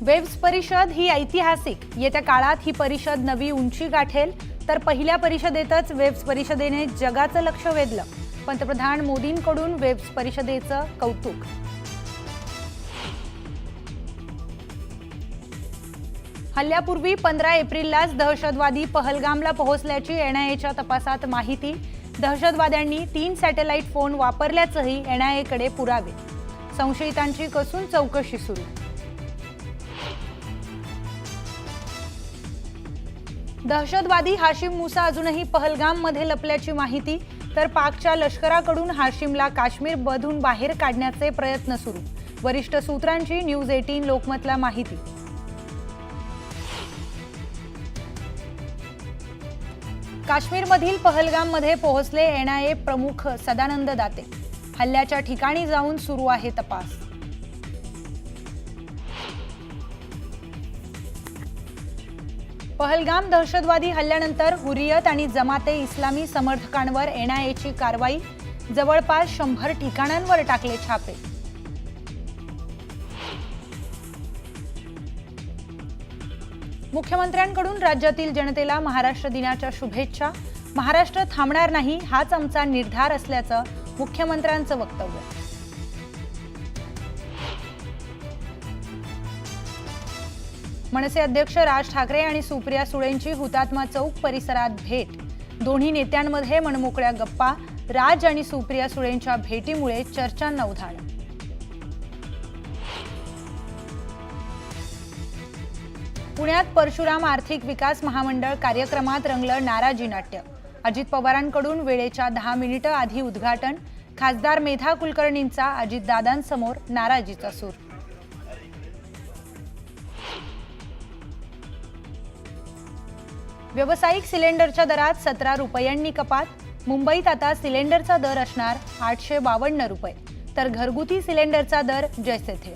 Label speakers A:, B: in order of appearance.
A: Waves परिषद ही ऐतिहासिक, येत्या काळात ही परिषद नवी उंची गाठेल, तर पहिल्या परिषदेतच वेव्स परिषदेने जगाचं लक्ष वेधलं. पंतप्रधान मोदींकडून वेव्स परिषदेचं कौतुक. हल्ल्यापूर्वी 15 एप्रिललाच दहशतवादी पहलगामला पोहोचल्याची एनआयएच्या तपासात माहिती. दहशतवाद्यांनी 3 सॅटेलाइट फोन वापरल्याचंही एनआयएकडे पुरावे. संशयितांची कसून चौकशी सुरू. दहशतवादी हाशिम मुसा अजूनही पहलगाममध्ये लपल्याची माहिती. तर पाकच्या लष्कराकडून हाशिमला काश्मीरमधून बाहेर काढण्याचे प्रयत्न सुरू. वरिष्ठ सूत्रांची न्यूज 18 लोकमतला माहिती. काश्मीरमधील पहलगाममध्ये पोहोचले एनआयए प्रमुख सदानंद दाते. हल्ल्याच्या ठिकाणी जाऊन सुरू आहे तपास. पहलगाम दहशतवादी हल्ल्यानंतर हुरियत आणि जमाते इस्लामी समर्थकांवर एनआयएची कारवाई. जवळपास 100 ठिकाणांवर टाकले छापे. मुख्यमंत्र्यांकडून राज्यातील जनतेला महाराष्ट्र दिनाच्या शुभेच्छा. महाराष्ट्र थांबणार नाही, हाच आमचा निर्धार असल्याचं मुख्यमंत्र्यांचं वक्तव्य. मनसे अध्यक्ष राज ठाकरे आणि सुप्रिया सुळेंची हुतात्मा चौक परिसरात भेट. दोन्ही नेत्यांमध्ये मनमोकळ्या गप्पा. राज आणि सुप्रिया सुळेंच्या भेटीमुळे चर्चांना उधाण. पुण्यात परशुराम आर्थिक विकास महामंडळ कार्यक्रमात रंगलं नाराजी नाट्य. अजित पवारांकडून वेळेच्या 10 मिनिटं आधी उद्घाटन. खासदार मेधा कुलकर्णींचा अजितदादांसमोर नाराजीचा सूर. व्यावसायिक सिलेंडरच्या दरात 17 रुपयांनी कपात. मुंबईत आता सिलेंडरचा दर असणार 852 रुपये, तर घरगुती सिलेंडरचा दर जैसे थे.